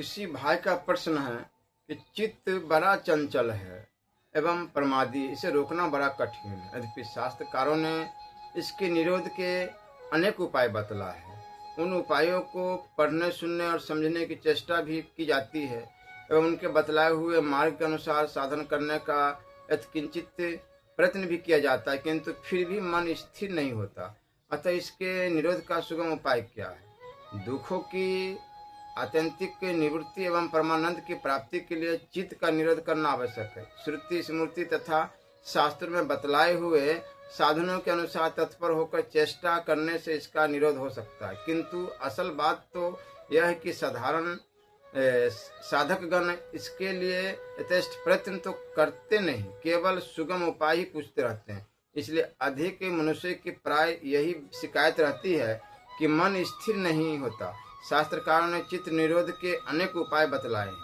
किसी भाई का प्रश्न है कि चित्त बड़ा चंचल है एवं प्रमादी, इसे रोकना बड़ा कठिन है। यद्यपि शास्त्रकारों ने इसके निरोध के अनेक उपाय बतला है। उन उपायों को पढ़ने, सुनने और समझने की चेष्टा भी की जाती है एवं उनके बतलाए हुए मार्ग के अनुसार साधन करने का यत्किंचित प्रयत्न भी किया जाता है, किंतु फिर भी मन स्थिर नहीं होता। अतः इसके निरोध का सुगम उपाय क्या है? दुखों की आत्यंतिक निवृत्ति एवं परमानंद की प्राप्ति के लिए चित्त का निरोध करना आवश्यक है। श्रुति, स्मृति तथा शास्त्रों में बतलाए हुए साधनों के अनुसार तत्पर होकर चेष्टा करने से इसका निरोध हो सकता है, किंतु असल बात तो यह है कि साधारण साधकगण इसके लिए यथेष्ट प्रयत्न तो करते नहीं, केवल सुगम उपाय ही पूछते रहते हैं। इसलिए अधिक मनुष्य की प्राय यही शिकायत रहती है कि मन स्थिर नहीं होता। शास्त्रकारों ने चित्त निरोध के अनेक उपाय बतलाए हैं।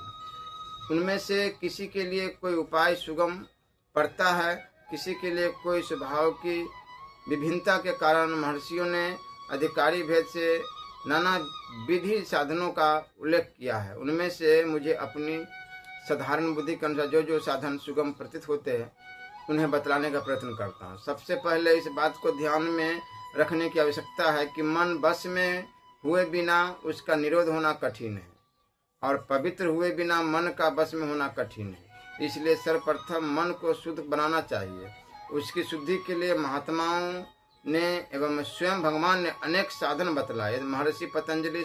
उनमें से किसी के लिए कोई उपाय सुगम पड़ता है, किसी के लिए कोई स्वभाव की विभिन्नता के कारण महर्षियों ने अधिकारी भेद से नाना विधि साधनों का उल्लेख किया है। उनमें से मुझे अपनी साधारण बुद्धि के अनुसार जो जो साधन सुगम प्रतीत होते हैं उन्हें बतलाने का प्रयत्न करता हूँ। सबसे पहले इस बात को ध्यान में रखने की आवश्यकता है कि मन बस में हुए बिना उसका निरोध होना कठिन है और पवित्र हुए बिना मन का बस में होना कठिन है। इसलिए सर्वप्रथम मन को शुद्ध बनाना चाहिए। उसकी शुद्धि के लिए महात्माओं ने एवं स्वयं भगवान ने अनेक साधन बतलाए। महर्षि पतंजलि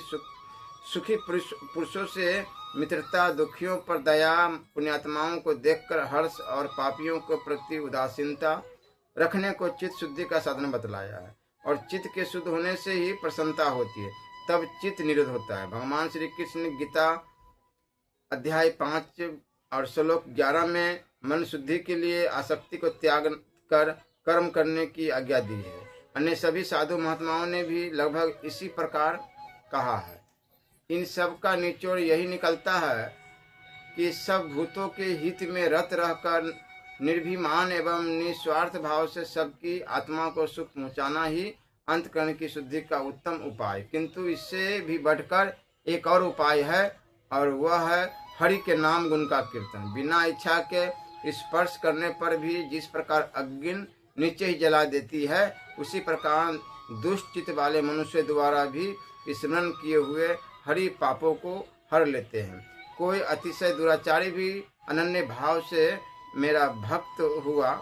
सुखी पुरुषों से मित्रता, दुखियों पर दया, पुण्यात्माओं को देखकर हर्ष और पापियों को प्रति उदासीनता रखने को चित्त शुद्धि का साधन बतलाया है। और चित्त के शुद्ध होने से ही प्रसन्नता होती है, तब चित्त निरोध होता है। भगवान श्री कृष्ण ने गीता अध्याय 5 और श्लोक 11 में मन शुद्धि के लिए आसक्ति को त्याग कर कर्म करने की आज्ञा दी है। अन्य सभी साधु महात्माओं ने भी लगभग इसी प्रकार कहा है। इन सब का निचोड़ यही निकलता है कि सब भूतों के हित में रत रहकर निर्भिमान एवं निस्वार्थ भाव से सबकी आत्मा को सुख पहुंचाना ही अंतकरण की शुद्धि का उत्तम उपाय। किंतु इससे भी बढ़कर एक और उपाय है, और वह है हरि के नाम गुण का कीर्तन। बिना इच्छा के स्पर्श करने पर भी जिस प्रकार अग्नि नीचे ही जला देती है, उसी प्रकार दुष्ट चित्त वाले मनुष्य द्वारा भी स्मरण किए हुए हरि पापों को हर लेते हैं। कोई अतिशय दुराचारी भी अनन्य भाव से मेरा भक्त हुआ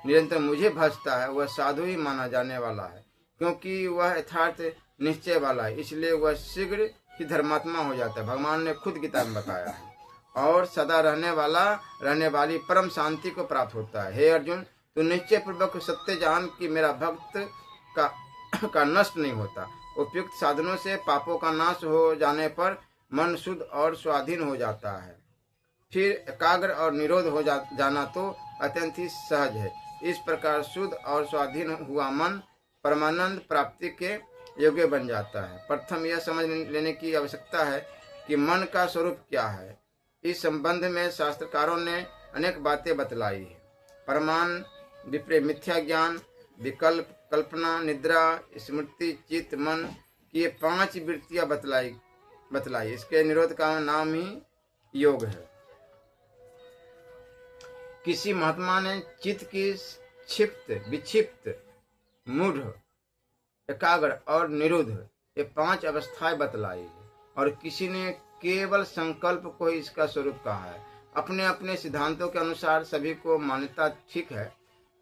निरंतर मुझे भजता है, वह साधु ही माना जाने वाला है, क्योंकि वह यथार्थ निश्चय वाला है। इसलिए वह शीघ्र ही धर्मात्मा हो जाता है। भगवान ने खुद गीता में बताया है। और सदा रहने वाली परम शांति को प्राप्त होता है। हे अर्जुन, तू निश्चय पूर्वक सत्य जान कि मेरा भक्त का नष्ट नहीं होता। उपयुक्त साधनों से पापों का नाश हो जाने पर मन शुद्ध और स्वाधीन हो जाता है। फिर एकाग्र और निरोध हो जाना तो अत्यंत ही सहज है। इस प्रकार शुद्ध और स्वाधीन हुआ मन परमानंद प्राप्ति के योग्य बन जाता है। प्रथम यह समझ लेने की आवश्यकता है कि मन का स्वरूप क्या है। इस संबंध में शास्त्रकारों ने अनेक बातें बतलाई है। प्रमाण, विपर्य, मिथ्या ज्ञान, विकल्प, कल्पना, निद्रा, स्मृति, चित्त, मन की ये 5 वृत्तियां बतलाई। इसके निरोध का नाम ही योग है। किसी महात्मा ने चित्त की क्षिप्त, विक्षिप्त, मूढ़, एकाग्र और निरुद्ध ये 5 अवस्थाएं बतलाई है, और किसी ने केवल संकल्प को ही इसका स्वरूप कहा है। अपने अपने सिद्धांतों के अनुसार सभी को मान्यता ठीक है।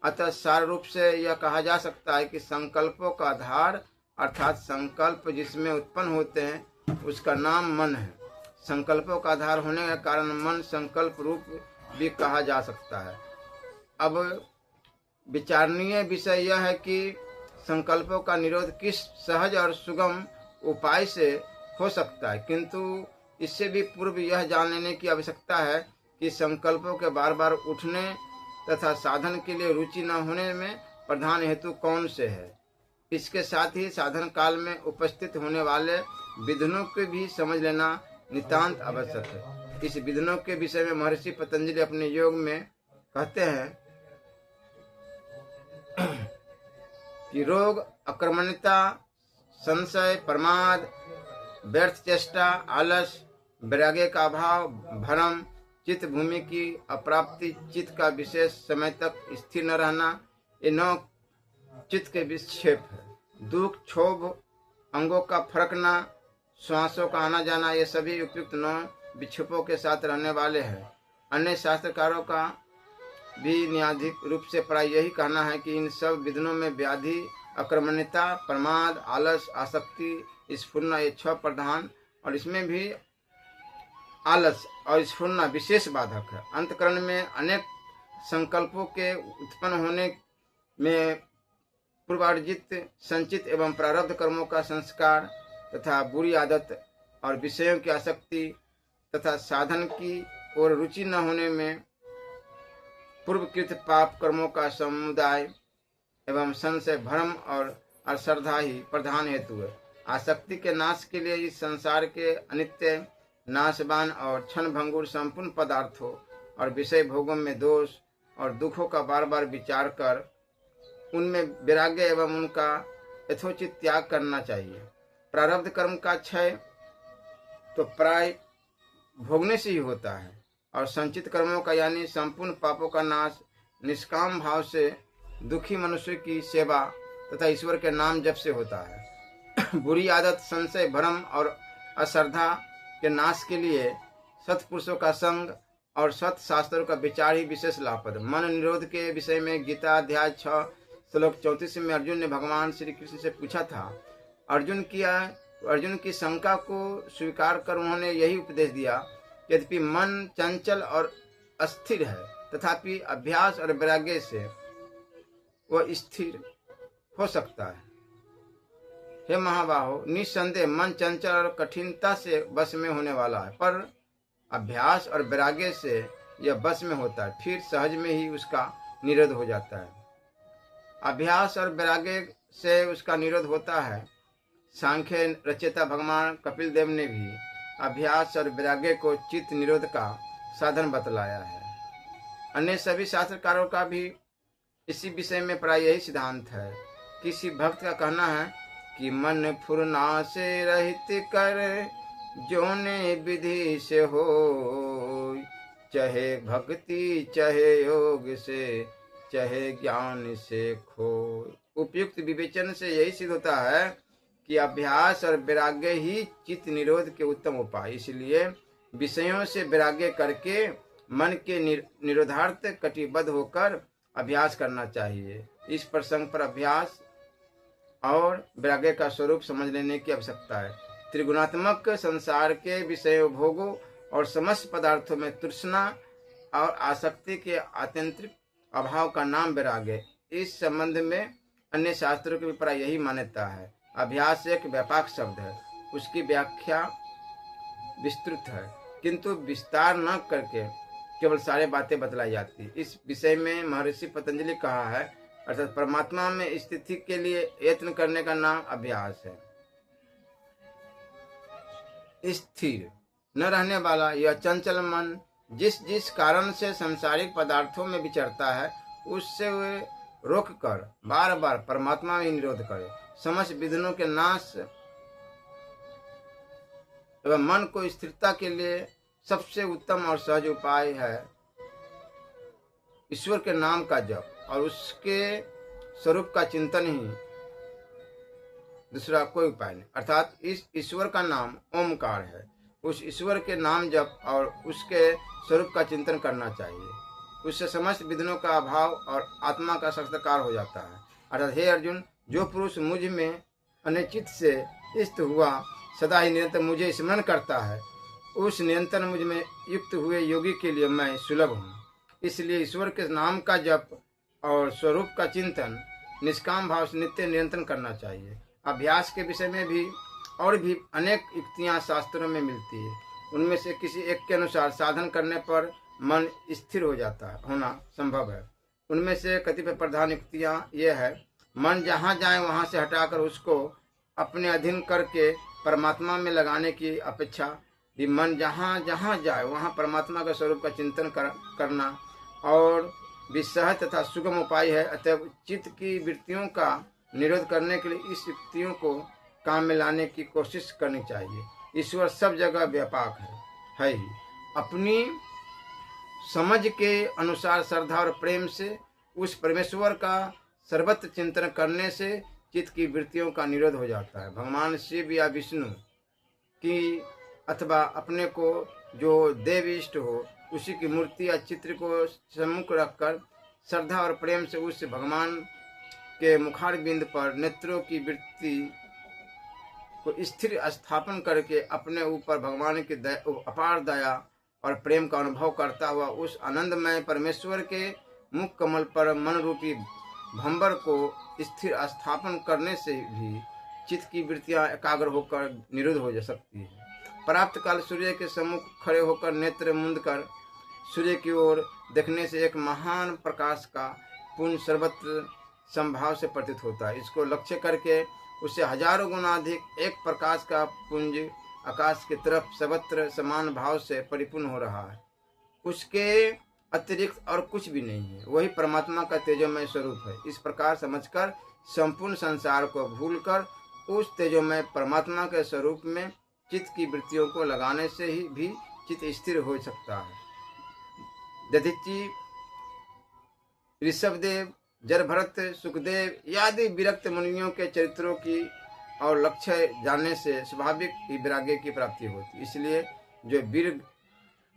अतः सार रूप से यह कहा जा सकता है कि संकल्पों का आधार अर्थात संकल्प जिसमें उत्पन्न होते हैं उसका नाम मन है। संकल्पों का आधार होने के कारण मन संकल्प रूप भी कहा जा सकता है। अब विचारणीय विषय यह है कि संकल्पों का निरोध किस सहज और सुगम उपाय से हो सकता है, किंतु इससे भी पूर्व यह जान लेने की आवश्यकता है कि संकल्पों के बार बार उठने तथा साधन के लिए रुचि न होने में प्रधान हेतु कौन से है। इसके साथ ही साधन काल में उपस्थित होने वाले विघ्नों को भी समझ लेना नितांत आवश्यक है। इस विघ्नों के विषय में महर्षि पतंजलि अपने योग में कहते हैं कि रोग, अक्रमणता, संशय, प्रमाद, व्यर्थ चेष्टा, आलस, वैराग्य का अभाव, भ्रम, चित्त भूमि की अप्राप्ति, चित्त का विशेष समय तक स्थिर न रहना, ये 9 चित्त के विक्षेप है। दुख, क्षोभ, अंगों का फरकना, श्वासों का आना जाना, ये सभी उपयुक्त 9 विक्षेपों के साथ रहने वाले हैं। अन्य शास्त्रकारों का भी न्यायाधिक रूप से प्राय यही कहना है कि इन सब विघ्नों में व्याधि, अक्रमण्यता, प्रमाद, आलस, आसक्ति, स्फुरना, ये 6 प्रधान, और इसमें भी आलस और स्फुरना विशेष बाधक है। अंतकरण में अनेक संकल्पों के उत्पन्न होने में पूर्वार्जित, संचित एवं प्रारब्ध कर्मों का संस्कार तथा बुरी आदत और विषयों की आसक्ति तथा साधन की ओर रुचि न होने में पूर्वकृत पाप कर्मों का समुदाय एवं संशय, भ्रम और अश्रद्धा ही प्रधान हेतु है। आसक्ति के नाश के लिए इस संसार के अनित्य, नाशवान और क्षण भंगुर संपूर्ण पदार्थों और विषय भोगों में दोष और दुखों का बार बार विचार कर उनमें वैराग्य एवं उनका यथोचित त्याग करना चाहिए। प्रारब्ध कर्म का क्षय तो प्राय भोगने से ही होता है और संचित कर्मों का यानी संपूर्ण पापों का नाश निष्काम भाव से दुखी मनुष्य की सेवा तथा ईश्वर के नाम जप से होता है। बुरी आदत, संशय, भ्रम और अश्रद्धा के नाश के लिए सत्पुरुषों का संग और सत्य शास्त्रों का विचार ही विशेष लाभप्रद। मन निरोध के विषय में गीता अध्याय 6 श्लोक 34 में अर्जुन ने भगवान श्री कृष्ण से पूछा था। अर्जुन की शंका को स्वीकार कर उन्होंने यही उपदेश दिया, यद्यपि मन चंचल और अस्थिर है तथापि अभ्यास और वैराग्य से वह स्थिर हो सकता है। हे महाबाहो, निस्संदेह मन चंचल और कठिनता से बस में होने वाला है, पर अभ्यास और वैराग्य से यह बस में होता है, फिर सहज में ही उसका निरोध हो जाता है। अभ्यास और वैराग्य से उसका निरोध होता है। सांख्य रचयिता भगवान कपिल देव ने भी अभ्यास और वैराग्य को चित्त निरोध का साधन बतलाया है। अन्य सभी शास्त्रकारों का भी इसी विषय में प्राय यही सिद्धांत है। किसी भक्त का कहना है कि मन फुरना से रहित कर जोने विधि से हो, चाहे भक्ति चाहे योग से चाहे ज्ञान से खो। उपयुक्त विवेचन से यही सिद्ध होता है कि अभ्यास और वैराग्य ही चित्त निरोध के उत्तम उपाय। इसलिए विषयों से वैराग्य करके मन के निरोधार्थ कटिबद्ध होकर अभ्यास करना चाहिए। इस प्रसंग पर अभ्यास और वैराग्य का स्वरूप समझ लेने की आवश्यकता है। त्रिगुणात्मक संसार के विषय भोगों और समस्त पदार्थों में तृष्णा और आसक्ति के आत्यंतिक अभाव का नाम वैराग्य। इस संबंध में अन्य शास्त्रों की प्राय यही मान्यता है। अभ्यास एक व्यापक शब्द है, उसकी व्याख्या विस्तृत है, किंतु विस्तार न करके केवल सारे बातें बतलाई जाती। इस विषय में महर्षि पतंजलि कहा है, अर्थात परमात्मा में स्थिति के लिए यत्न करने का नाम अभ्यास है। स्थिर न रहने वाला यह चंचल मन जिस जिस कारण से सांसारिक पदार्थों में विचरता है, उससे वे रोक कर बार बार परमात्मा में निरोध करे। समस्त विघ्नों के नाश एवं मन को स्थिरता के लिए सबसे उत्तम और सहज उपाय है ईश्वर के नाम का जप और उसके स्वरूप का चिंतन ही, दूसरा कोई उपाय नहीं। अर्थात इस ईश्वर का नाम ओमकार है। उस ईश्वर के नाम जप और उसके स्वरूप का चिंतन करना चाहिए। उससे समस्त विघ्नों का अभाव और आत्मा का साक्षात्कार हो जाता है। अर्थात हे अर्जुन, जो पुरुष मुझ में अनिश्चित से स्थित हुआ सदा ही निरंतर मुझे स्मरण करता है, उस निरंतर मुझ में युक्त हुए योगी के लिए मैं सुलभ हूँ। इसलिए ईश्वर के नाम का जप और स्वरूप का चिंतन निष्काम भाव से नित्य निरंतर करना चाहिए। अभ्यास के विषय में भी और भी अनेक युक्तियाँ शास्त्रों में मिलती है। उनमें से किसी एक के अनुसार साधन करने पर मन स्थिर हो जाता है, होना संभव है। उनमें से कतिपय प्रधान युक्तियाँ ये है, मन जहाँ जाए वहाँ से हटाकर उसको अपने अधीन करके परमात्मा में लगाने की अपेक्षा भी मन जहाँ जहाँ जाए वहाँ परमात्मा के स्वरूप का चिंतन करना और भी सहज तथा सुगम उपाय है। अतः चित्त की वृत्तियों का निरोध करने के लिए इस युक्तियों को काम में लाने की कोशिश करनी चाहिए। ईश्वर सब जगह व्यापक है ही। अपनी समझ के अनुसार श्रद्धा और प्रेम से उस परमेश्वर का सर्वत्र चिंतन करने से चित्त की वृत्तियों का निरोध हो जाता है। भगवान शिव या विष्णु की अथवा अपने को जो देव इष्ट हो उसी की मूर्ति या चित्र को सम्मुख रखकर श्रद्धा और प्रेम से उस भगवान के मुखार बिंद पर नेत्रों की वृत्ति को स्थिर स्थापन करके अपने ऊपर भगवान की अपार दया और प्रेम का अनुभव करता हुआ उस आनंदमय परमेश्वर के मुख कमल पर मन रूपी भंबर को स्थिर स्थापन करने से भी चित्त की वृत्तियां एकाग्र होकर निरुद्ध हो जा सकती है। प्राप्त काल सूर्य के सम्मुख खड़े होकर नेत्र मुंद कर सूर्य की ओर देखने से एक महान प्रकाश का पुंज सर्वत्र संभाव से प्रतीत होता है। इसको लक्ष्य करके उससे हजारों गुना अधिक एक प्रकाश का पुंज आकाश की तरफ सर्वत्र समान भाव से परिपूर्ण हो रहा है। उसके अतिरिक्त और कुछ भी नहीं है, वही परमात्मा का तेजोमय स्वरूप है। इस प्रकार समझकर संपूर्ण संसार को भूलकर उस तेजोमय परमात्मा के स्वरूप में चित्त की वृत्तियों को लगाने से ही भी चित्त स्थिर हो सकता है। दधीचि, ऋषभदेव, जरभरत, सुखदेव आदि विरक्त मुनियों के चरित्रों की और लक्ष्य जानने से स्वाभाविक ही वैराग्य की प्राप्ति होती। इसलिए जो वीर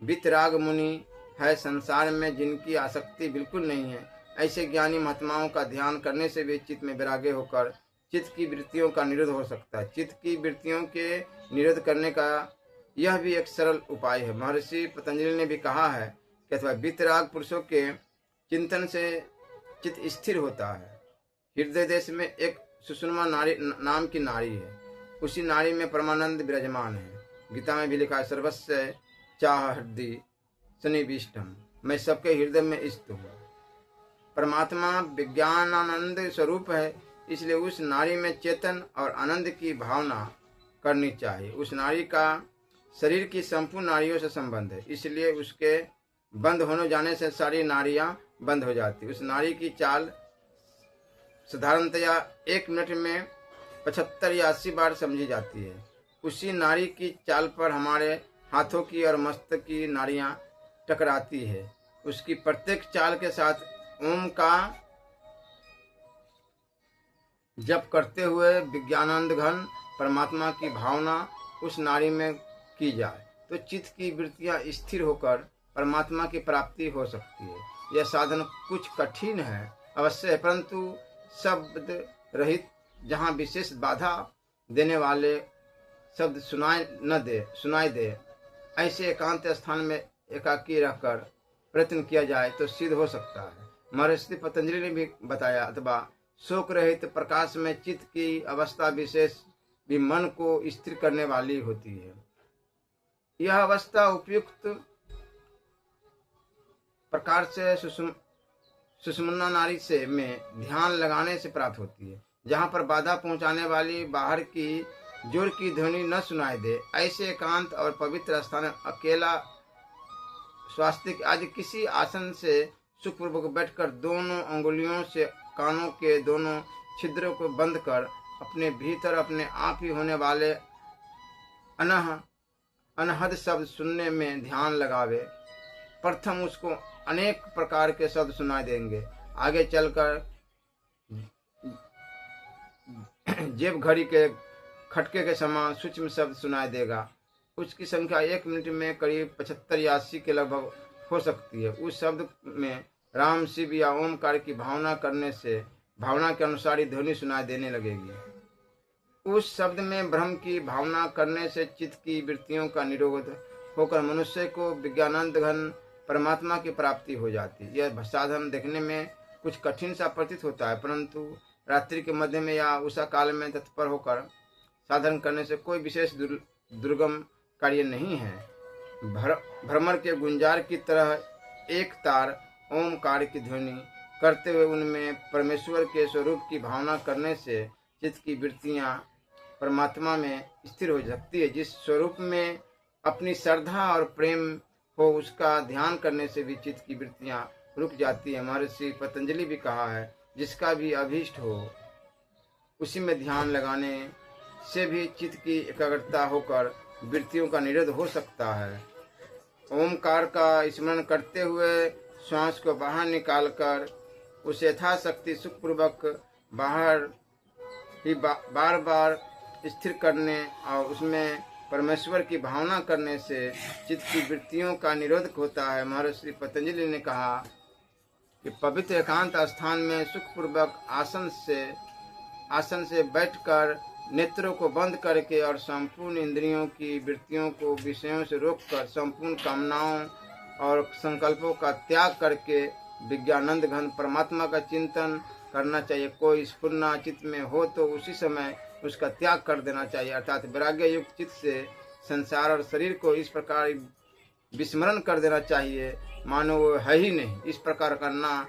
वितराग मुनि है, संसार में जिनकी आसक्ति बिल्कुल नहीं है, ऐसे ज्ञानी महात्माओं का ध्यान करने से भी चित्त में वैराग्य होकर चित्त की वृत्तियों का निरोध हो सकता है। चित्त की वृत्तियों के निरोध करने का यह भी एक सरल उपाय है। महर्षि पतंजलि ने भी कहा है कि अथवा वितराग पुरुषों के चिंतन से चित्त स्थिर होता है। हृदय देश में एक सुषुम्ना नारी नाम की नारी है, उसी नारी में परमानंद विराजमान है। गीता में भी लिखा है, सर्वस्य चाह हृदय सन्निविष्टम, मैं सबके हृदय में स्थित हूँ। परमात्मा विज्ञानानंद स्वरूप है, इसलिए उस नारी में चेतन और आनंद की भावना करनी चाहिए। उस नारी का शरीर की संपूर्ण नारियों से संबंध है, इसलिए उसके बंद होने जाने से सारी नारियां बंद हो जाती। उस नारी की चाल साधारणतया 1 मिनट में 75 या 80 बार समझी जाती है। उसी नारी की चाल पर हमारे हाथों की और मस्तक की नाड़ियां टकराती है। उसकी प्रत्येक चाल के साथ ओम का जप करते हुए विज्ञानानंद घन परमात्मा की भावना उस नारी में की जाए तो चित्त की वृत्तियां स्थिर होकर परमात्मा की प्राप्ति हो सकती है। यह साधन कुछ कठिन है अवश्य है, परंतु शब्द रहित, जहाँ विशेष बाधा देने वाले शब्द सुनाई दे, ऐसे एकांत स्थान में एकाकी रहकर प्रयत्न किया जाए तो सिद्ध हो सकता है। महर्षि पतंजलि ने भी बताया, अथवा शोक रहित प्रकाश में चित्त की अवस्था विशेष भी मन को स्थिर करने वाली होती है। यह अवस्था उपयुक्त प्रकार से सुषुम्ना नाड़ी से में ध्यान लगाने से प्राप्त होती है। जहाँ पर बाधा पहुँचाने वाली बाहर की जोर की ध्वनि न सुनाई दे, ऐसे एकांत और पवित्र स्थान अकेला स्वास्तिक आदि किसी आसन से सुखपूर्वक बैठकर दोनों अंगुलियों से कानों के दोनों छिद्रों को बंद कर अपने भीतर अपने आप ही होने वाले अनहद शब्द सुनने में ध्यान लगावे। प्रथम उसको अनेक प्रकार के शब्द सुनाई देंगे, आगे चलकर जेब घड़ी के खटके के समान सूक्ष्म शब्द सुनाई देगा। उसकी संख्या 1 मिनट में करीब 75 या 80 के लगभग हो सकती है। उस शब्द में राम, शिव या ओमकार की भावना करने से भावना के अनुसार ही ध्वनि सुनाई देने लगेगी। उस शब्द में ब्रह्म की भावना करने से चित्त की वृत्तियों का निरोध होकर मनुष्य को विज्ञानानंद घन परमात्मा की प्राप्ति हो जाती है। यह साधन देखने में कुछ कठिन सा प्रतीत होता है, परंतु रात्रि के मध्य में या उषा काल में तत्पर होकर साधन करने से कोई विशेष दुर्गम कार्य नहीं है। भ्रमर के गुंजार की तरह एक तार ओमकार की ध्वनि करते हुए उनमें परमेश्वर के स्वरूप की भावना करने से चित्त की वृत्तियां परमात्मा में स्थिर हो सकती है। जिस स्वरूप में अपनी श्रद्धा और प्रेम हो उसका ध्यान करने से भी चित्त की वृत्तियां रुक जाती है। महर्षि पतंजलि भी कहा है, जिसका भी अभीष्ट हो उसी में ध्यान लगाने से भी चित्त की एकाग्रता होकर वृत्तियों का निरोध हो सकता है। ओमकार का स्मरण करते हुए श्वास को बाहर निकालकर उसे यथाशक्ति सुखपूर्वक बाहर ही बार बार स्थिर करने और उसमें परमेश्वर की भावना करने से चित्त की वृत्तियों का निरोध होता है। महर्षि पतंजलि ने कहा कि पवित्र एकांत स्थान में सुखपूर्वक आसन से बैठकर नेत्रों को बंद करके और संपूर्ण इंद्रियों की वृत्तियों को विषयों से रोककर संपूर्ण कामनाओं और संकल्पों का त्याग करके विज्ञानंद घन परमात्मा का चिंतन करना चाहिए। कोई स्फुरना चित्त में हो तो उसी समय उसका त्याग कर देना चाहिए, अर्थात वैराग्य युक्त चित्त से संसार और शरीर को इस प्रकार विस्मरण कर देना चाहिए मानो वो है ही नहीं। इस प्रकार करना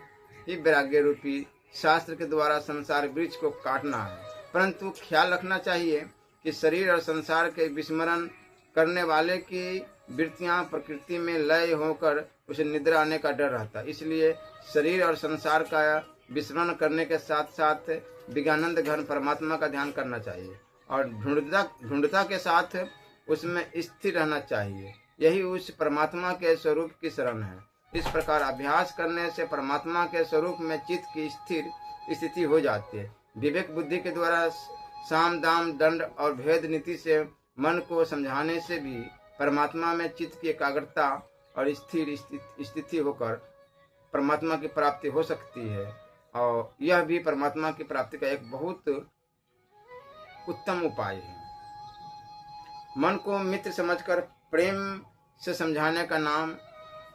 ही वैराग्य रूपी शास्त्र के द्वारा संसार वृक्ष को काटना है। परंतु ख्याल रखना चाहिए कि शरीर और संसार के विस्मरण करने वाले की वृत्तियां प्रकृति में लय होकर उसे निद्रा आने का डर रहता है। इसलिए शरीर और संसार का विस्मरण करने के साथ साथ विज्ञानंद घन परमात्मा का ध्यान करना चाहिए और ढूंढता के साथ उसमें स्थिर रहना चाहिए। यही उस परमात्मा के स्वरूप की शरण है। इस प्रकार अभ्यास करने से परमात्मा के स्वरूप में चित्त की स्थिर स्थिति हो जाती है। विवेक बुद्धि के द्वारा साम दाम दंड और भेद नीति से मन को समझाने से भी परमात्मा में चित्त की एकाग्रता और स्थिर स्थिति होकर परमात्मा की प्राप्ति हो सकती है। और यह भी परमात्मा की प्राप्ति का एक बहुत उत्तम उपाय है। मन को मित्र समझकर प्रेम से समझाने का नाम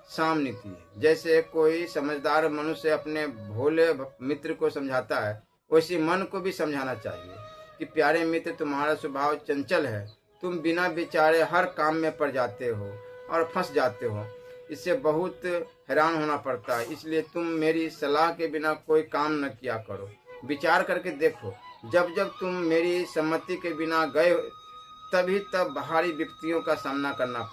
साम नीति है। जैसे कोई समझदार मनुष्य अपने भोले मित्र को समझाता है, वैसे मन को भी समझाना चाहिए कि प्यारे मित्र, तुम्हारा स्वभाव चंचल है, तुम बिना विचारे हर काम में पड़ जाते हो और फंस जाते हो, इससे बहुत हैरान होना पड़ता है। इसलिए तुम मेरी सलाह के बिना कोई काम न किया करो। विचार करके देखो, जब जब तुम मेरी सम्मति के बिना गए तभी तब बाहरी विपत्तियों का सामना करना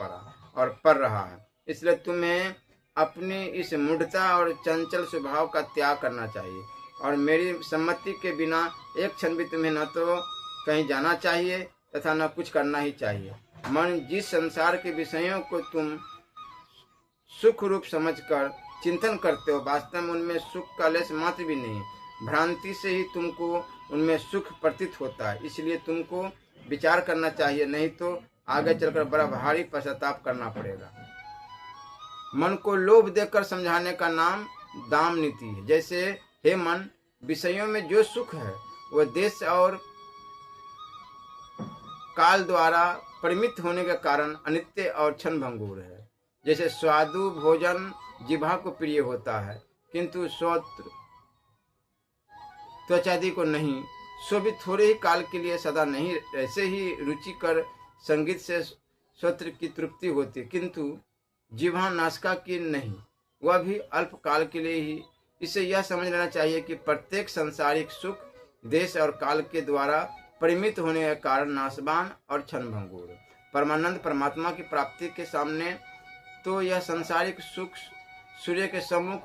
पड़ रहा है। इसलिए तुम्हें अपनी इस मूढ़ता और चंचल स्वभाव का त्याग करना चाहिए और मेरी सम्मति के बिना एक क्षण भी तुम्हें न तो कहीं जाना चाहिए तथा न कुछ करना ही चाहिए। मन जिस संसार के विषयों को तुम सुख रूप समझकर चिंतन करते हो, वास्तव में उनमें सुख का लेश मात्र भी नहीं है। भ्रांति से ही तुमको उनमें सुख प्रतीत होता है। इसलिए तुमको विचार करना चाहिए, नहीं तो आगे चलकर बड़ा भारी पश्चाताप करना पड़ेगा। मन को लोभ देकर समझाने का नाम दाम नीति है। जैसे, हे मन, विषयों में जो सुख है वह देश और काल द्वारा परिमित होने के कारण अनित्य और क्षण भंगुर है। जैसे स्वादु भोजन जिह्वा को प्रिय होता है किंतु श्रोत्र त्वचादि को नहीं, सो भी थोड़े ही काल के लिए सदा नहीं। ऐसे ही रुचिकर संगीत से श्रोत्र की तृप्ति होती किंतु जिह्वा नासिका की नहीं, वह भी अल्प काल के लिए ही। इसे यह समझ लेना चाहिए कि प्रत्येक सांसारिक सुख देश और काल के द्वारा परिमित होने के कारण नाशवान और क्षणभंगुर। परमानंद परमात्मा की प्राप्ति के सामने तो यह सांसारिक सुख सूर्य के सम्मुख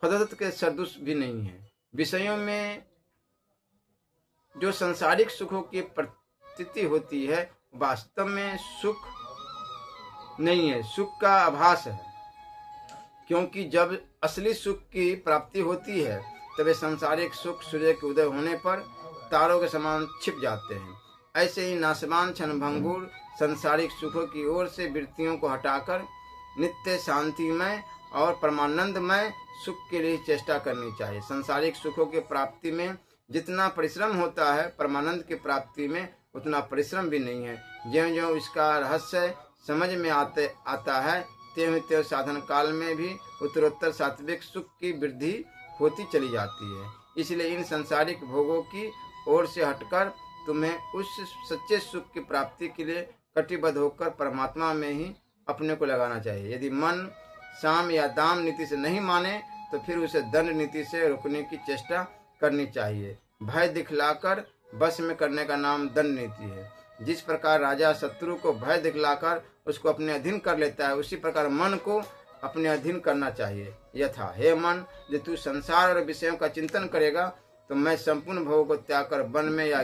खदत के सदृश भी नहीं है। विषयों में जो सांसारिक सुखों की प्रतीति होती है वास्तव में सुख नहीं है, सुख का आभास है। क्योंकि जब असली सुख की प्राप्ति होती है तब सांसारिक सुख सूर्य के उदय होने पर तारों के समान छिप जाते हैं। ऐसे ही नाशवान क्षणभंगुर सांसारिक सुखों की ओर से वृत्तियों को हटाकर नित्य शांतिमय और परमानंदमय सुख के लिए चेष्टा करनी चाहिए। सांसारिक सुखों की प्राप्ति में जितना परिश्रम होता है, परमानंद की प्राप्ति में उतना परिश्रम भी नहीं है। ज्यों-ज्यों इसका रहस्य समझ में आता है त्यों साधन काल में भी उत्तरोत्तर सात्विक सुख की वृद्धि होती चली जाती है। इसलिए इन सांसारिक भोगों की ओर से हटकर तुम्हें उस सच्चे सुख की प्राप्ति के लिए कटिबद्ध होकर परमात्मा में ही अपने को लगाना चाहिए। यदि मन साम या दाम नीति से नहीं माने तो फिर उसे दंड नीति से रोकने की चेष्टा करनी चाहिए। भय दिखलाकर बस में करने का नाम दंड नीति है। जिस प्रकार राजा शत्रु को भय दिखलाकर उसको अपने अधीन कर लेता है, उसी प्रकार मन को अपने अधीन करना चाहिए। यथा, हे मन, यदि तू संसार और विषयों का चिंतन करेगा तो मैं संपूर्ण भोगों को त्याग कर वन में या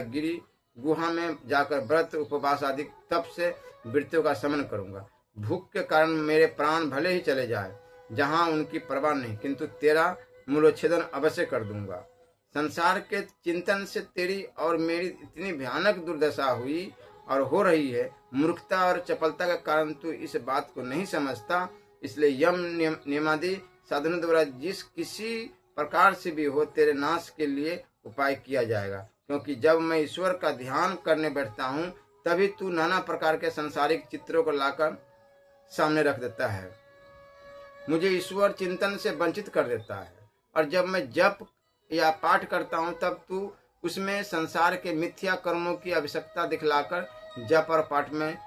गुहा में जाकर व्रत उपवास आदि तप से वृत्तियों का शमन करूंगा। भूख के कारण मेरे प्राण भले ही चले जाए, जहां उनकी परवाह नहीं, किंतु तेरा मूलोच्छेदन अवश्य कर दूंगा। संसार के चिंतन से तेरी और मेरी इतनी भयानक दुर्दशा हुई और हो रही है। मूर्खता और चपलता के कारण तू इस बात को नहीं समझता। इसलिए यम नियमादि साधनों द्वारा जिस किसी प्रकार से भी हो तेरे नाश के लिए उपाय किया जाएगा, क्योंकि जब मैं ईश्वर का ध्यान करने बैठता हूँ तभी तू नाना प्रकार के सांसारिक चित्रों को लाकर सामने रख देता है, मुझे ईश्वर चिंतन से वंचित कर देता है। और जब मैं जप या पाठ करता हूँ तब तू उसमें संसार के मिथ्या कर्मों की आवश्यकता दिखलाकर जप और पाठ में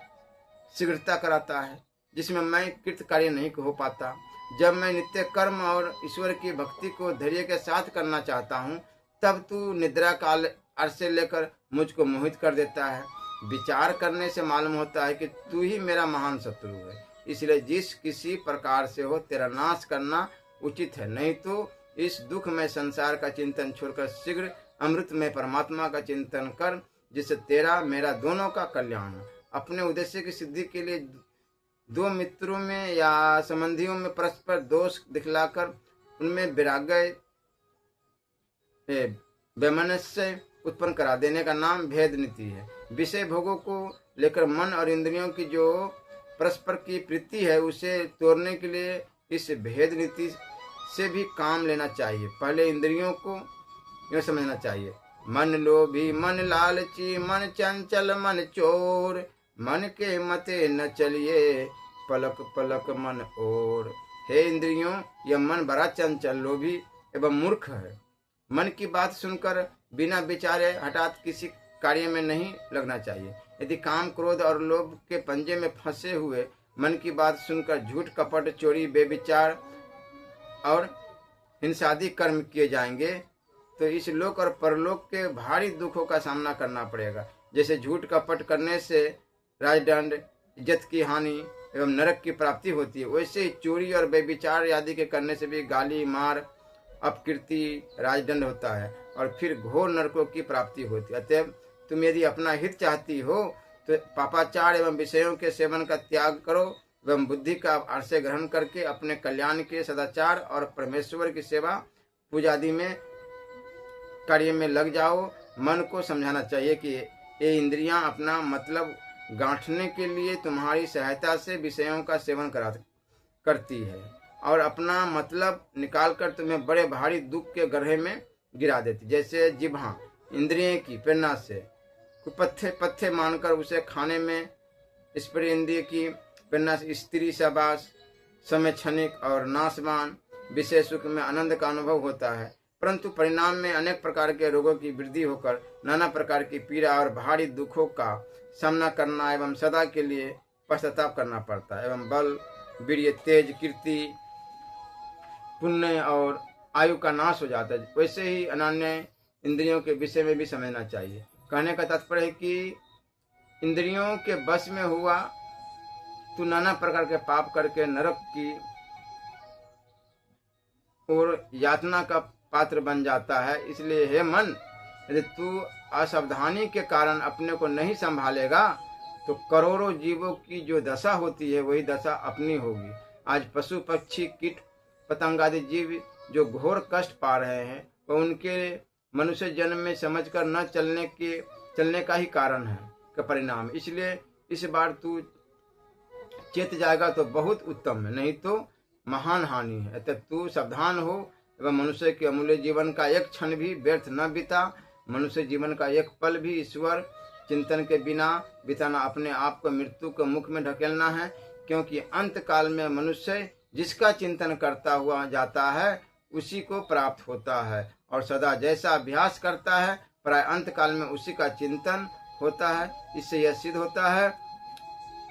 शीघ्रता कराता है, जिसमें मैं कृतकार्य नहीं हो पाता। जब मैं नित्य कर्म और ईश्वर की भक्ति को धैर्य के साथ करना चाहता हूँ तब तू निद्रा काल अरसे लेकर मुझको मोहित कर देता है। विचार करने से मालूम होता है कि तू ही मेरा महान शत्रु है। इसलिए जिस किसी प्रकार से हो तेरा नाश करना उचित है, नहीं तो इस दुख में संसार का चिंतन छोड़कर शीघ्र अमृत में परमात्मा का चिंतन कर, जिससे तेरा मेरा दोनों का कल्याण हो। अपने उद्देश्य की सिद्धि के लिए दो मित्रों में या संबंधियों में परस्पर दोष दिखलाकर उनमें वैराग्य वैमनस्य उत्पन्न करा देने का नाम भेद नीति है। विषय भोगों को लेकर मन और इंद्रियों की जो परस्पर की प्रीति है उसे तोड़ने के लिए इस भेद नीति से भी काम लेना चाहिए। पहले इंद्रियों को यह समझना चाहिए, मन लोभी मन लालची मन चंचल मन चोर, मन के मते न चलिए पलक पलक मन और। हे इंद्रियों, यह मन बड़ा चंचल लोभी एवं मूर्ख है। मन की बात सुनकर बिना विचारे हठात किसी कार्य में नहीं लगना चाहिए। यदि काम क्रोध और लोभ के पंजे में फंसे हुए मन की बात सुनकर झूठ कपट चोरी बेविचार और हिंसादी कर्म किए जाएंगे तो इस लोक और परलोक के भारी दुखों का सामना करना पड़ेगा। जैसे झूठ कपट करने से राजदंड, इज्जत की हानि एवं नरक की प्राप्ति होती है, वैसे ही चोरी और बेविचार आदि के करने से भी गाली मार अपकीर्ति राजदंड होता है और फिर घोर नरकों की प्राप्ति होती है। अतएव तुम यदि अपना हित चाहती हो तो पापाचार एवं विषयों के सेवन का त्याग करो एवं बुद्धि का आश्रय ग्रहण करके अपने कल्याण के सदाचार और परमेश्वर की सेवा पूजा आदि में कार्य में लग जाओ। मन को समझाना चाहिए कि ये इंद्रियां अपना मतलब गांठने के लिए तुम्हारी सहायता से विषयों का सेवन करती है और अपना मतलब निकालकर तुम्हें बड़े भारी दुख के गड्ढे में गिरा देती। जैसे जिह्वा इंद्रिय की प्रेरणा से पथ्य मानकर उसे खाने में, इस पर इंद्रिय की प्रेरणा से स्त्री शाबाश समय क्षणिक और नाशवान विषय सुख में आनंद का अनुभव होता है, परंतु परिणाम में अनेक प्रकार के रोगों की वृद्धि होकर नाना प्रकार की पीड़ा और भारी दुखों का सामना करना एवं सदा के लिए पश्चाताप करना पड़ता है एवं बल वीर्य तेज कीर्ति पुण्य और आयु का नाश हो जाता है। वैसे ही अनन्य इंद्रियों के विषय में भी समझना चाहिए। कहने का तात्पर्य है कि इंद्रियों के बस में हुआ तू नाना प्रकार के पाप करके नरक की और यातना का पात्र बन जाता है। इसलिए हे मन, यदि तू असावधानी के कारण अपने को नहीं संभालेगा तो करोड़ों जीवों की जो दशा होती है वही दशा अपनी होगी। आज पशु पक्षी कीट पतंग आदि जीव जो घोर कष्ट पा रहे हैं वह उनके मनुष्य जन्म में समझकर न चलने का ही कारण है का परिणाम। इसलिए इस बार तू चेत जाएगा तो बहुत उत्तम है, नहीं तो महान हानि है। अतः तू सावधान हो एवं मनुष्य के अमूल्य जीवन का एक क्षण भी व्यर्थ न बिता। मनुष्य जीवन का एक पल भी ईश्वर चिंतन के बिना बिताना अपने आप को मृत्यु के मुख में ढकेलना है, क्योंकि अंत काल में मनुष्य जिसका चिंतन करता हुआ जाता है उसी को प्राप्त होता है और सदा जैसा अभ्यास करता है प्राय अंत काल में उसी का चिंतन होता है। इससे यह सिद्ध होता है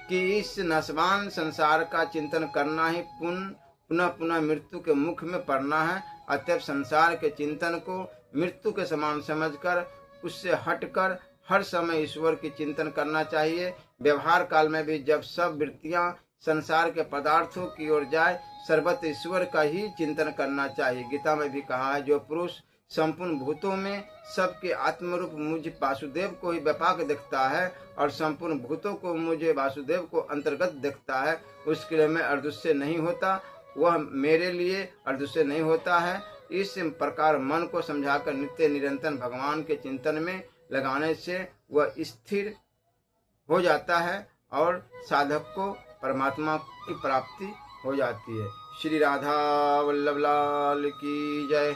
कि इस नश्वान संसार का चिंतन करना ही पुनः पुनः मृत्यु के मुख में पड़ना है। अतएव संसार के चिंतन को मृत्यु के समान समझकर उससे हटकर हर समय ईश्वर की चिंतन करना चाहिए। व्यवहार काल में भी जब सब वृत्तियां संसार के पदार्थों की ओर जाए सर्वत्र ईश्वर का ही चिंतन करना चाहिए। गीता में भी कहा है, जो पुरुष संपूर्ण भूतों में सबके आत्मरूप मुझ वासुदेव को ही व्यापक देखता है और संपूर्ण भूतों को मुझे वासुदेव को अंतर्गत देखता है, उसके लिए मैं अर्धुष्य नहीं होता, वह मेरे लिए अर्धुष्य नहीं होता है। इस प्रकार मन को समझाकर नित्य निरंतर भगवान के चिंतन में लगाने से वह स्थिर हो जाता है और साधक को परमात्मा की प्राप्ति हो जाती है। श्री राधा वल्लभ लाल की जय।